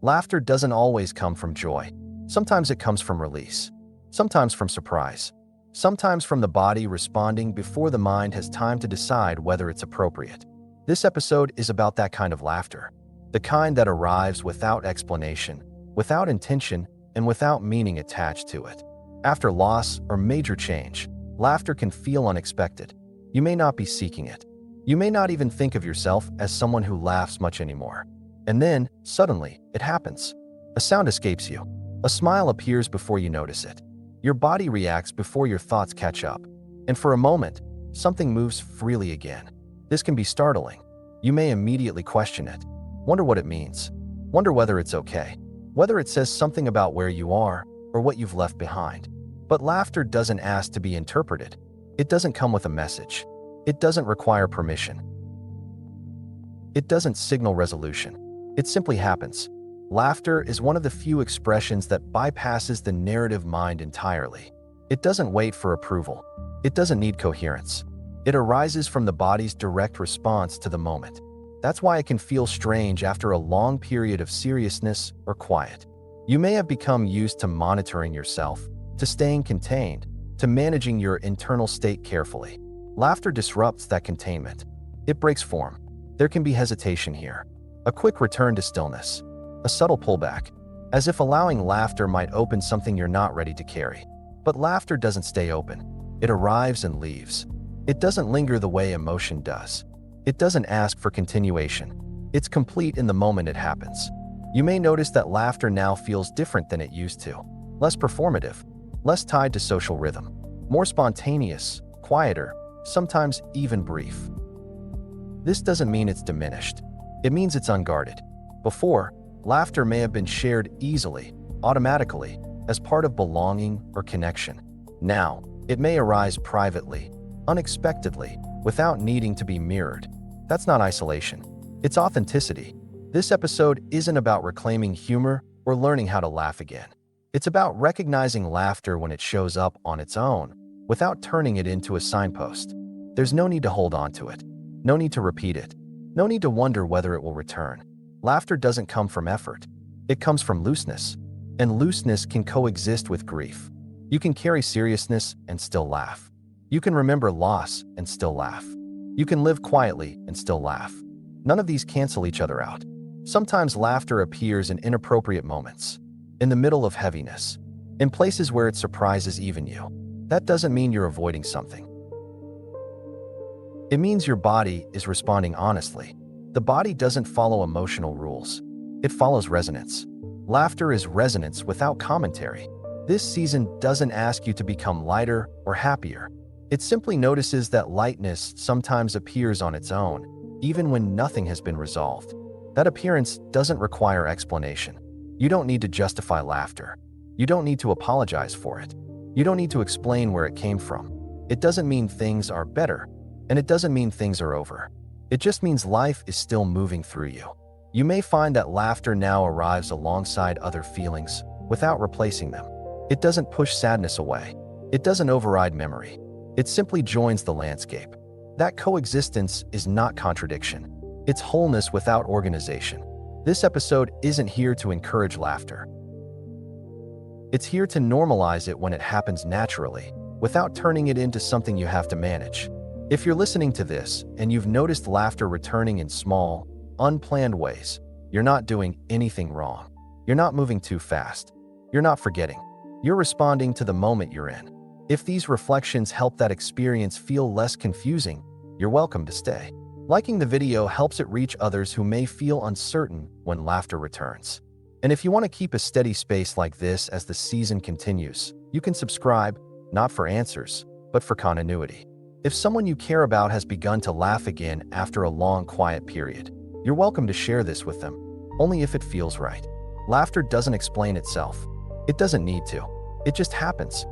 Laughter doesn't always come from joy. Sometimes it comes from release. Sometimes from surprise. Sometimes from the body responding before the mind has time to decide whether it's appropriate. This episode is about that kind of laughter. The kind that arrives without explanation, without intention, and without meaning attached to it. After loss or major change, laughter can feel unexpected. You may not be seeking it. You may not even think of yourself as someone who laughs much anymore. And then, suddenly, it happens. A sound escapes you. A smile appears before you notice it. Your body reacts before your thoughts catch up. And for a moment, something moves freely again. This can be startling. You may immediately question it. Wonder what it means. Wonder whether it's okay. Whether it says something about where you are or what you've left behind. But laughter doesn't ask to be interpreted. It doesn't come with a message. It doesn't require permission. It doesn't signal resolution. It simply happens. Laughter is one of the few expressions that bypasses the narrative mind entirely. It doesn't wait for approval. It doesn't need coherence. It arises from the body's direct response to the moment. That's why it can feel strange after a long period of seriousness or quiet. You may have become used to monitoring yourself, to staying contained, to managing your internal state carefully. Laughter disrupts that containment. It breaks form. There can be hesitation here. A quick return to stillness. A subtle pullback. As if allowing laughter might open something you're not ready to carry. But laughter doesn't stay open. It arrives and leaves. It doesn't linger the way emotion does. It doesn't ask for continuation. It's complete in the moment it happens. You may notice that laughter now feels different than it used to. Less performative. Less tied to social rhythm. More spontaneous, quieter, sometimes even brief. This doesn't mean it's diminished. It means it's unguarded. Before, laughter may have been shared easily, automatically, as part of belonging or connection. Now, it may arise privately, unexpectedly, without needing to be mirrored. That's not isolation. It's authenticity. This episode isn't about reclaiming humor or learning how to laugh again. It's about recognizing laughter when it shows up on its own, without turning it into a signpost. There's no need to hold on to it. No need to repeat it. No need to wonder whether it will return. Laughter doesn't come from effort. It comes from looseness. And looseness can coexist with grief. You can carry seriousness and still laugh. You can remember loss and still laugh. You can live quietly and still laugh. None of these cancel each other out. Sometimes laughter appears in inappropriate moments, in the middle of heaviness, in places where it surprises even you. That doesn't mean you're avoiding something. It means your body is responding honestly. The body doesn't follow emotional rules. It follows resonance. Laughter is resonance without commentary. This season doesn't ask you to become lighter or happier. It simply notices that lightness sometimes appears on its own, even when nothing has been resolved. That appearance doesn't require explanation. You don't need to justify laughter. You don't need to apologize for it. You don't need to explain where it came from. It doesn't mean things are better, and it doesn't mean things are over. It just means life is still moving through you. You may find that laughter now arrives alongside other feelings, without replacing them. It doesn't push sadness away. It doesn't override memory. It simply joins the landscape. That coexistence is not contradiction. It's wholeness without organization. This episode isn't here to encourage laughter. It's here to normalize it when it happens naturally, without turning it into something you have to manage. If you're listening to this and you've noticed laughter returning in small, unplanned ways, you're not doing anything wrong. You're not moving too fast. You're not forgetting. You're responding to the moment you're in. If these reflections help that experience feel less confusing, you're welcome to stay. Liking the video helps it reach others who may feel uncertain when laughter returns. And if you want to keep a steady space like this as the season continues, you can subscribe, not for answers, but for continuity. If someone you care about has begun to laugh again after a long quiet period, you're welcome to share this with them, only if it feels right. Laughter doesn't explain itself. It doesn't need to. It just happens.